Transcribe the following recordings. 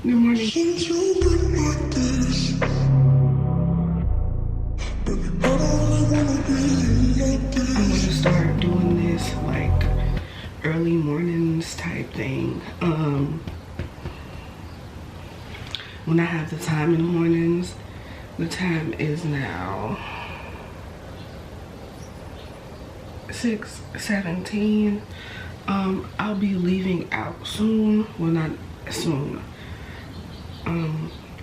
Good morning. I'm gonna start doing this like early mornings type thing. When I have the time in the mornings. The time is now 6:17. I'll be leaving out soon. Well, not soon.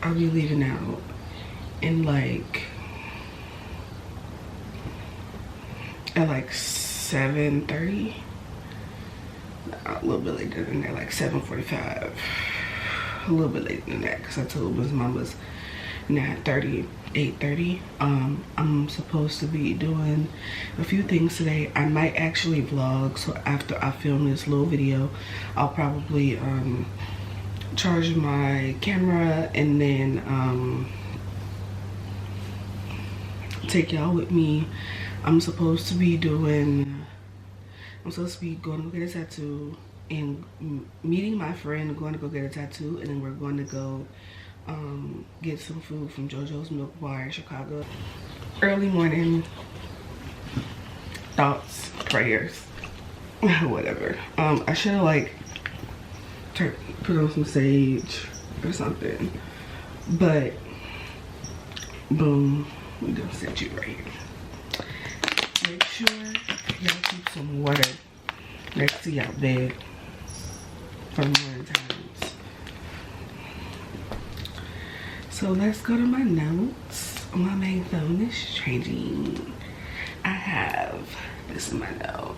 I'll be leaving out in like at like 7:30. A little bit later than that, like 7:45. A little bit later than that, because I told Miss Mama's 8:30. I'm supposed to be doing a few things today. I might actually vlog, so after I film this little video, I'll probably charge my camera and then take y'all with me. I'm supposed to be going to get a tattoo and meeting my friend, going to go get a tattoo, and then we're going to go get some food from JoJo's Milk Bar in Chicago. Early morning thoughts, prayers, whatever. I should have like put on some sage or something, but boom, we gonna set you right here. Make sure y'all keep some water next to y'all bed for morning times. So let's go to my notes. My main phone is changing. I have this in my notes.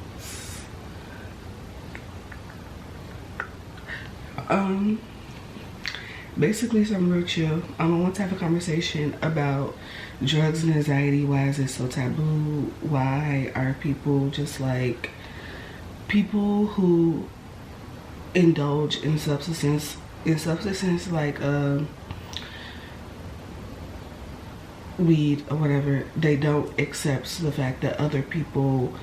Basically something real chill. I want to have a conversation about drugs and anxiety. Why is it so taboo? Why are people just like people who indulge in substances like weed or whatever, they don't accept the fact that other people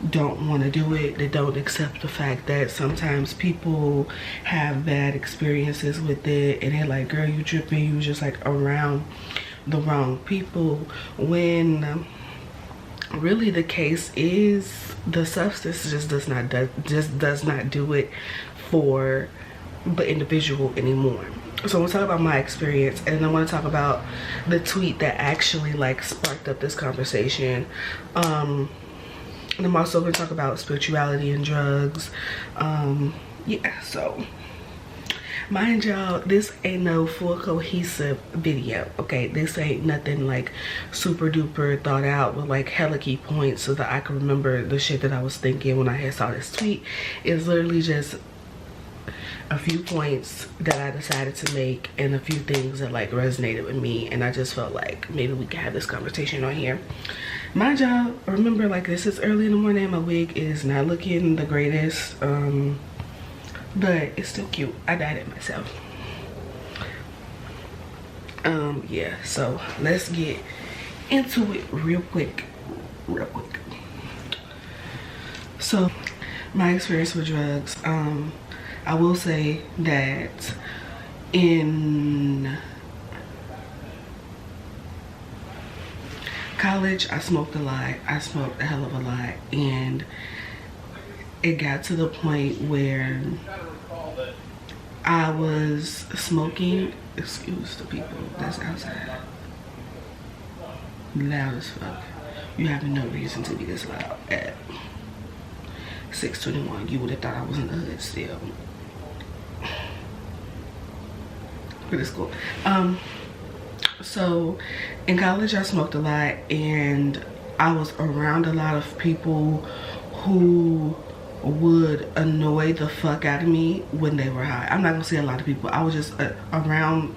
don't want to do it. They don't accept the fact that sometimes people have bad experiences with it, and they're like, girl, you tripping, you just like around the wrong people, when really the case is the substance just does not do it for the individual anymore. So I want to talk about my experience, and I want to talk about the tweet that actually like sparked up this conversation. And I'm also going to talk about spirituality and drugs. Yeah, so mind y'all, this ain't no full cohesive video, okay? This ain't nothing like super duper thought out with like hella key points so that I can remember the shit that I was thinking when I had saw this tweet. It's literally just a few points that I decided to make and a few things that like resonated with me, and I just felt like maybe we could have this conversation on here. Mind y'all, remember, like, this is early in the morning. My wig is not looking the greatest, but it's still cute. I dyed it myself. Yeah, so let's get into it real quick. So my experience with drugs, I will say that in college I smoked a lot. I smoked a hell of a lot, and it got to the point where I was smoking, excuse the people that's outside, loud as fuck. You have no reason to be this loud at 6:21. You would have thought I was in the hood still. But it's cool. So in college I smoked a lot, and I was around a lot of people who would annoy the fuck out of me when they were high. I'm not gonna say a lot of people. I was just around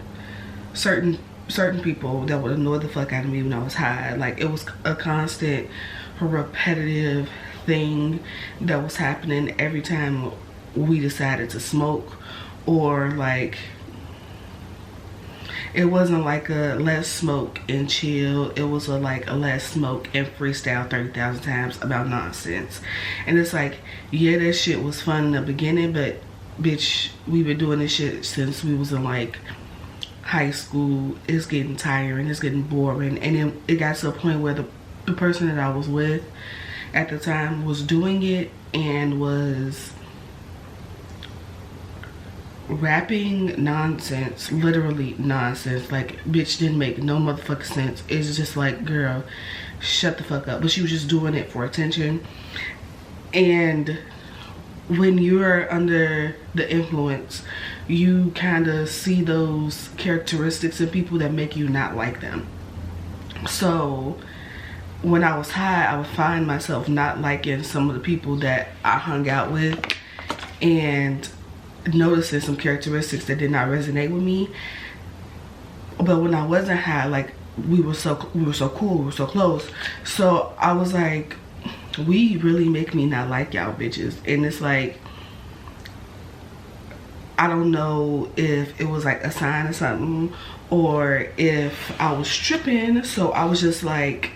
certain people that would annoy the fuck out of me when I was high. Like, it was a constant repetitive thing that was happening every time we decided to smoke, or like, it wasn't like a let's smoke and chill. It was a let's smoke and freestyle 30,000 times about nonsense. And it's like, yeah, that shit was fun in the beginning, but bitch, we've been doing this shit since we was in like high school. It's getting tiring, it's getting boring. And then it got to a point where the person that I was with at the time was doing it and was rapping nonsense, literally nonsense. Like, bitch didn't make no motherfucking sense. It's just like, girl, shut the fuck up. But she was just doing it for attention. And when you're under the influence, you kind of see those characteristics in people that make you not like them. So when I was high, I would find myself not liking some of the people that I hung out with and noticing some characteristics that did not resonate with me. But when I wasn't high, like, we were so cool, we were so close. So I was like, we really make me not like y'all bitches. And it's like, I don't know if it was like a sign or something, or if I was tripping. So I was just like,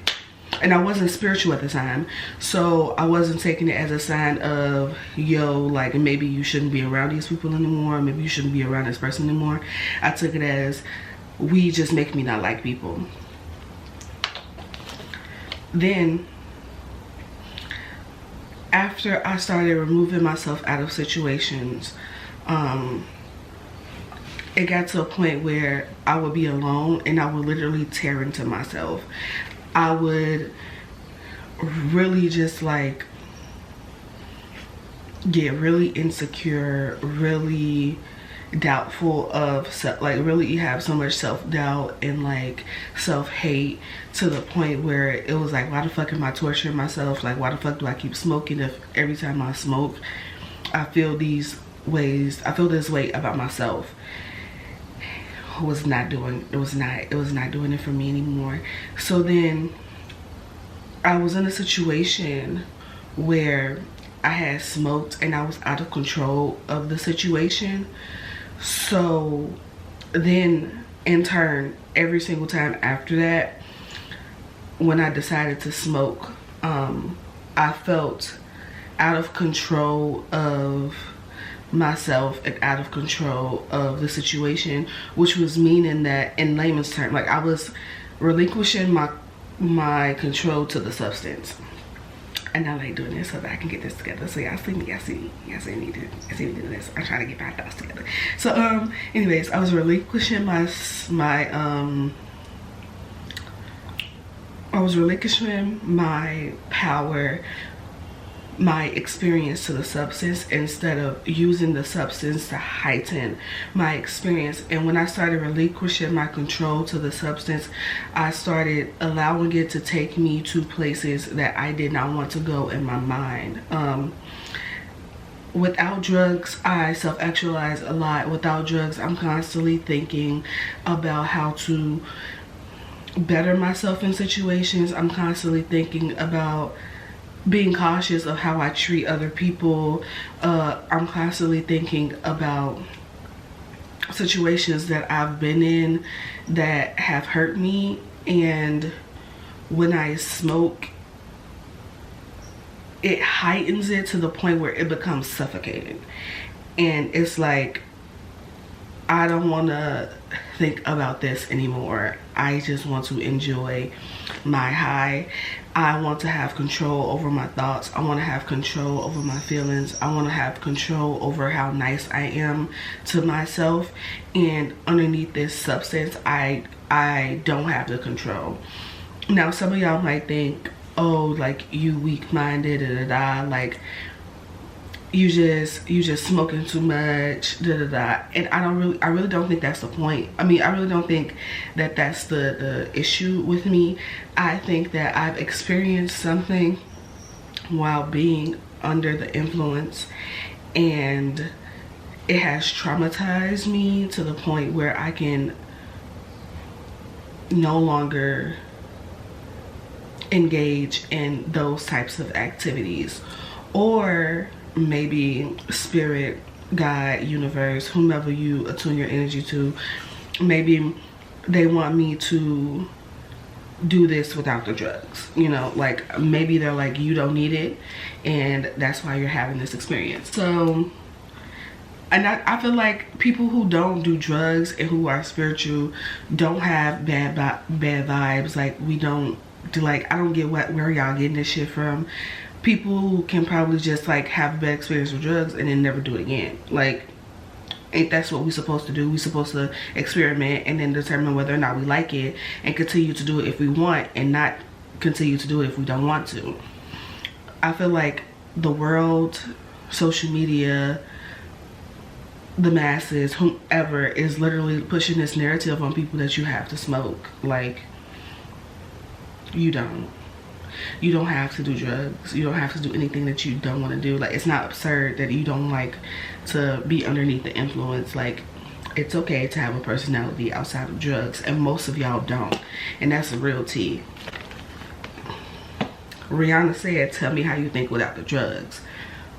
and I wasn't spiritual at the time, so I wasn't taking it as a sign of, yo, like, maybe you shouldn't be around these people anymore, maybe you shouldn't be around this person anymore. I took it as, we just make me not like people. Then after I started removing myself out of situations, it got to a point where I would be alone and I would literally tear into myself. I would really just like get really insecure, really doubtful of self, like really have so much self-doubt and like self-hate, to the point where it was like, why the fuck am I torturing myself? Like, why the fuck do I keep smoking if every time I smoke I feel this way about myself? It was not doing it for me anymore. So then I was in a situation where I had smoked and I was out of control of the situation. So then in turn, every single time after that, when I decided to smoke, I felt out of control of myself and out of control of the situation, which was meaning that, in layman's terms, like, I was relinquishing my control to the substance. And I like doing this so that I can get this together. So y'all see me, I see me doing this. I'm trying to get my thoughts together. So anyways, I was relinquishing my power, my experience to the substance, instead of using the substance to heighten my experience. And when I started relinquishing my control to the substance, I started allowing it to take me to places that I did not want to go in my mind. Without drugs, I self-actualize a lot. Without drugs, I'm constantly thinking about how to better myself in situations. I'm constantly thinking about being cautious of how I treat other people. I'm constantly thinking about situations that I've been in that have hurt me, and when I smoke, it heightens it to the point where it becomes suffocating. And it's like, I don't want to think about this anymore. I just want to enjoy my high. I want to have control over my thoughts. I want to have control over my feelings. I want to have control over how nice I am to myself. And underneath this substance, I don't have the control. Now, some of y'all might think, oh, like, you weak-minded, like, you just smoking too much, and I really don't think that's the point. I mean, I really don't think that that's the issue with me. I think that I've experienced something while being under the influence, and it has traumatized me to the point where I can no longer engage in those types of activities. Or maybe spirit, God, universe, whomever you attune your energy to, maybe they want me to do this without the drugs, you know, like, maybe they're like, you don't need it, and that's why you're having this experience. So And I feel like people who don't do drugs and who are spiritual don't have bad vibes. Like, we don't do, like, I don't get where y'all getting this shit from. People can probably just like have a bad experience with drugs and then never do it again. Like, ain't that's what we supposed to do? We supposed to experiment and then determine whether or not we like it and continue to do it if we want, and not continue to do it if we don't want to. I feel like the world, social media, the masses, whomever, is literally pushing this narrative on people that you have to smoke. Like, you don't have to do drugs. You don't have to do anything that you don't want to do. Like, it's not absurd that you don't like to be underneath the influence. Like, it's okay to have a personality outside of drugs, and most of y'all don't, and that's the real tea. Rihanna said, tell me how you think without the drugs,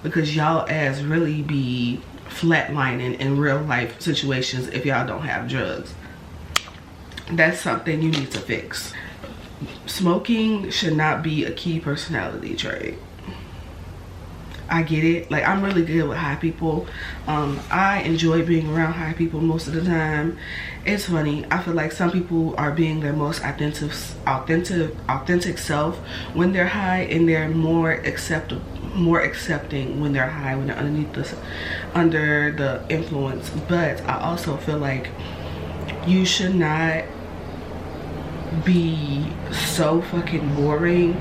because y'all ass really be flatlining in real life situations if y'all don't have drugs. That's something you need to fix. Smoking should not be a key personality trait. I get it. Like, I'm really good with high people. I enjoy being around high people most of the time. It's funny. I feel like some people are being their most authentic self when they're high, and they're more accepting when they're high, when they're under the influence. But I also feel like you should not be so fucking boring,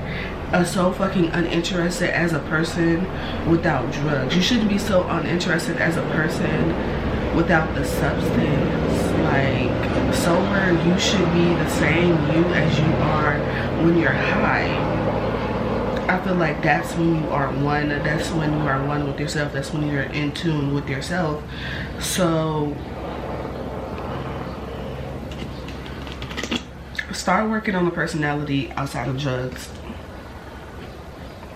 so fucking uninterested as a person without drugs. You shouldn't be so uninterested as a person without the substance. Like, sober, you should be the same you as you are when you're high. I feel like that's when you are one. That's when you are one with yourself. That's when you're in tune with yourself. So start working on the personality outside of drugs,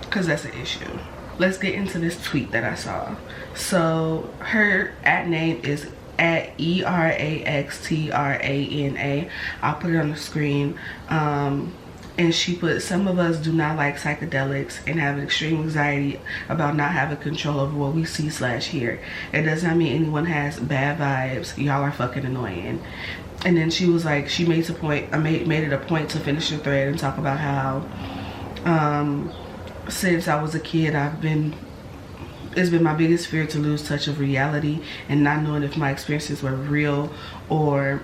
because that's an issue. Let's get into this tweet that I saw. So her @name is @ERAXTRANA. I'll put it on the screen. And she put, some of us do not like psychedelics and have extreme anxiety about not having control over what we see / hear. It does not mean anyone has bad vibes. Y'all are fucking annoying. And then she was like, she made it a point to finish the thread and talk about how since I was a kid, it's been my biggest fear to lose touch of reality and not knowing if my experiences were real or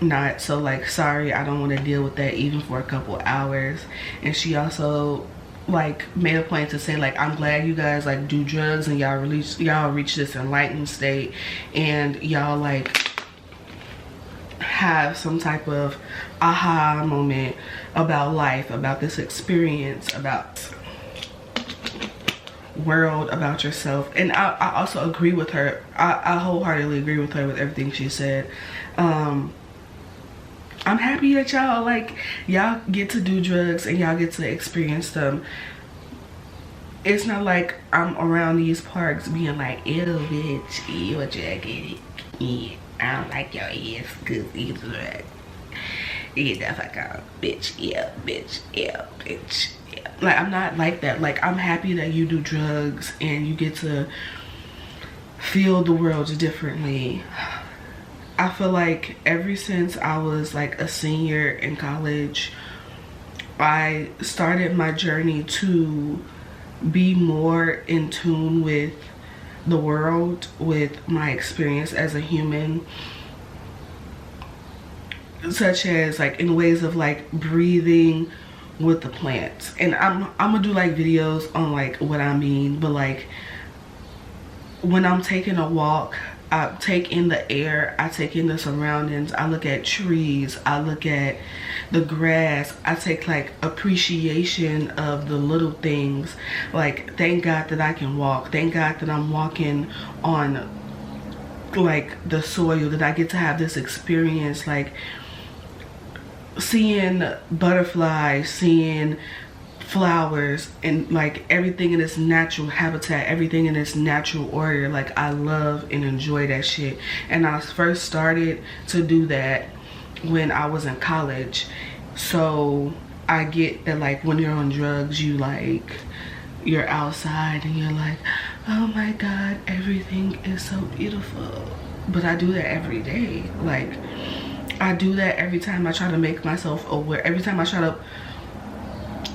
not. So, like, sorry, I don't want to deal with that even for a couple hours. And she also like made a point to say, like, I'm glad you guys like do drugs and y'all reach this enlightened state, and y'all like have some type of aha moment about life, about this experience, about world, about yourself. And I also agree with her. I wholeheartedly agree with her with everything she said. I'm happy that y'all get to do drugs and y'all get to experience them. It's not like I'm around these parks being like, ew, bitch, ew, what you get it? Yeah, I don't like your ass because you drug. Get the fuck out, bitch, yeah, bitch, yeah, bitch, yeah. Like, I'm not like that. Like, I'm happy that you do drugs and you get to feel the world differently. I feel like ever since I was like a senior in college, I started my journey to be more in tune with the world, with my experience as a human, such as like in ways of like breathing with the plants. And I'm gonna do like videos on like what I mean, but like when I'm taking a walk, I take in the air, I take in the surroundings, I look at trees, I look at the grass, I take like appreciation of the little things. Like, thank God that I can walk, thank God that I'm walking on like the soil, that I get to have this experience, like seeing butterflies, seeing flowers, and like everything in its natural habitat, everything in its natural order. Like, I love and enjoy that shit. And I first started to do that when I was in college. So I get that like when you're on drugs, you're outside and you're like, oh my god, everything is so beautiful. But I do that every day. Like, I do that every time I try to make myself aware, every time I try to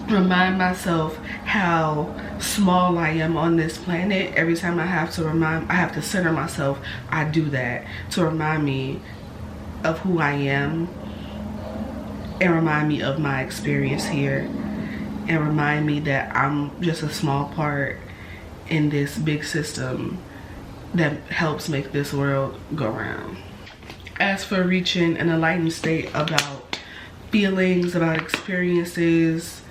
remind myself how small I am on this planet. Every time I have to center myself, I do that to remind me of who I am and remind me of my experience here and remind me that I'm just a small part in this big system that helps make this world go round. As for reaching an enlightened state about feelings, about experiences,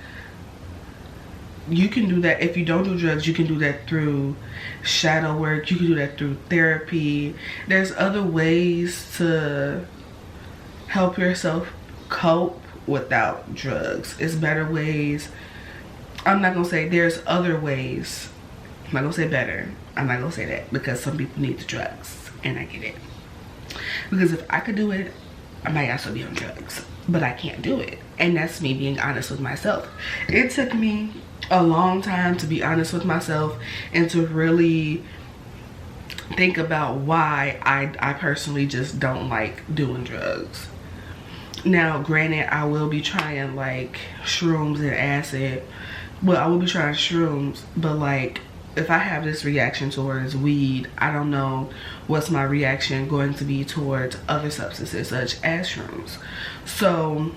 you can do that. If you don't do drugs, you can do that through shadow work. You can do that through therapy. There's other ways to help yourself cope without drugs. It's better ways. I'm not gonna say there's other ways. I'm not gonna say better. I'm not gonna say that because some people need the drugs, and I get it. Because if I could do it, I might also be on drugs, but I can't do it. And that's me being honest with myself. It took me a long time to be honest with myself and to really think about why I personally just don't like doing drugs. Now, granted, I will be trying like shrooms and acid. Well, I will be trying shrooms, but like if I have this reaction towards weed, I don't know what's my reaction going to be towards other substances such as shrooms. So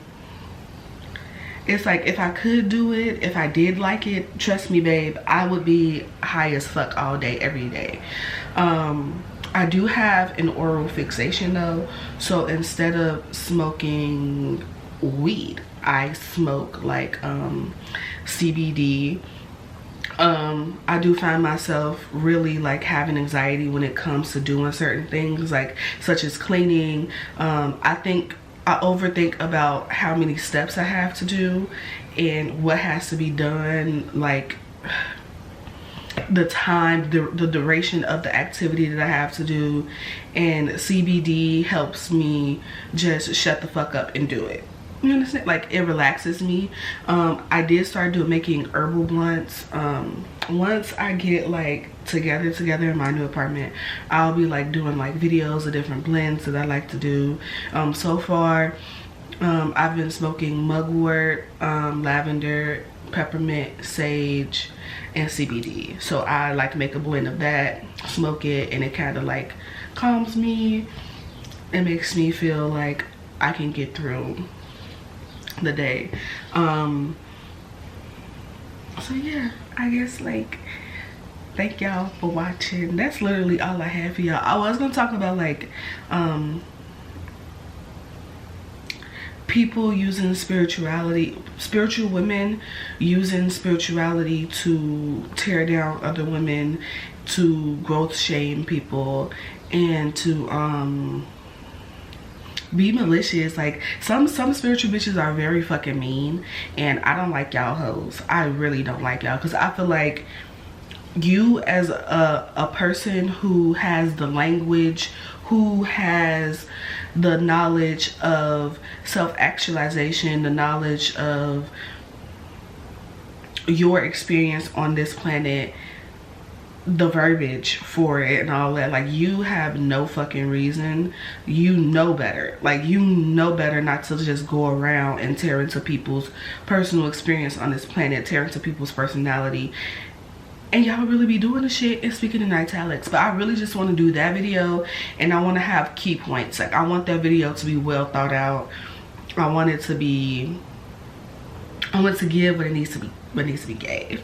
it's like, if I could do it, if I did like it, trust me babe, I would be high as fuck all day every day. I do have an oral fixation though, so instead of smoking weed, I smoke like CBD. I do find myself really like having anxiety when it comes to doing certain things, like such as cleaning. I think I overthink about how many steps I have to do and what has to be done, like the time, the duration of the activity that I have to do. And CBD helps me just shut the fuck up and do it. You understand? Like, it relaxes me. I did start making herbal blunts. Once I get like together in my new apartment, I'll be like doing like videos of different blends that I like to do. So far, I've been smoking mugwort, lavender, peppermint, sage, and CBD. So I like make a blend of that, smoke it, and it kind of like calms me. It makes me feel like I can get through the day. So yeah, I guess like thank y'all for watching. That's literally all I have for y'all. I was gonna talk about like people using spirituality, spiritual women using spirituality to tear down other women, to growth shame people, and to be malicious. Like some spiritual bitches are very fucking mean, and I don't like y'all hoes. I really don't like y'all, because I feel like you as a person who has the language, who has the knowledge of self-actualization, the knowledge of your experience on this planet, the verbiage for it and all that, like you have no fucking reason. You know better. Like you know better not to just go around and tear into people's personal experience on this planet, tear into people's personality. And y'all really be doing the shit and speaking in italics. But I really just want to do that video, and I want to have key points. Like I want that video to be well thought out. I want it to be, I want to give what it needs to be, what needs to be gave.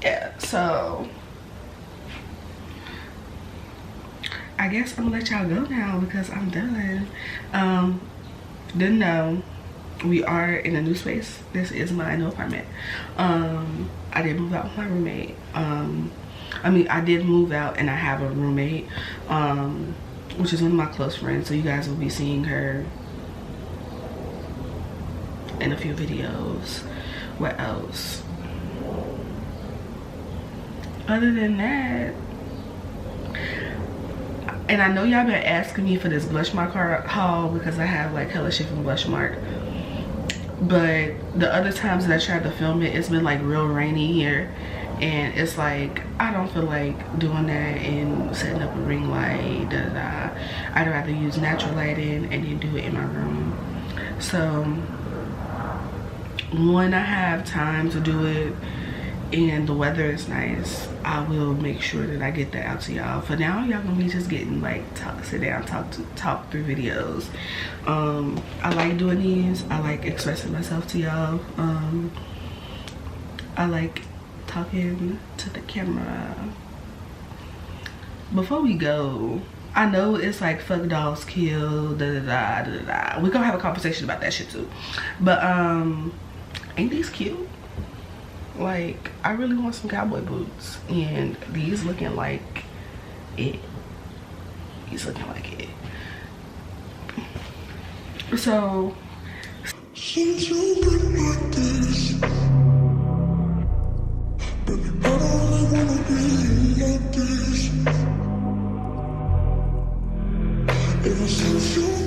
Yeah, so I guess I'm gonna let y'all go now because I'm done. Didn't know we are in a new space. This is my new apartment. I did move out with my roommate. I mean, I did move out and I have a roommate, which is one of my close friends, so you guys will be seeing her in a few videos. What else? Other than that, and I know y'all been asking me for this blush mark haul because I have like hella shit from blush mark, but the other times that I tried to film it, it's been like real rainy here, And it's like, I don't feel like doing that and setting up a ring light, I'd rather use natural lighting and then do it in my room. So when I have time to do it and the weather is nice, I will make sure that I get that out to y'all. For now, y'all gonna be just getting like sit down, talk through videos. I like doing these. I like expressing myself to y'all. I like talking to the camera. Before we go, I know it's like fuck dogs kill, we're gonna have a conversation about that shit too, but ain't these cute? Like, I really want some cowboy boots, and these looking like it. He's looking like it. So since you've been like this, baby, I only wanna be like this. Ever since you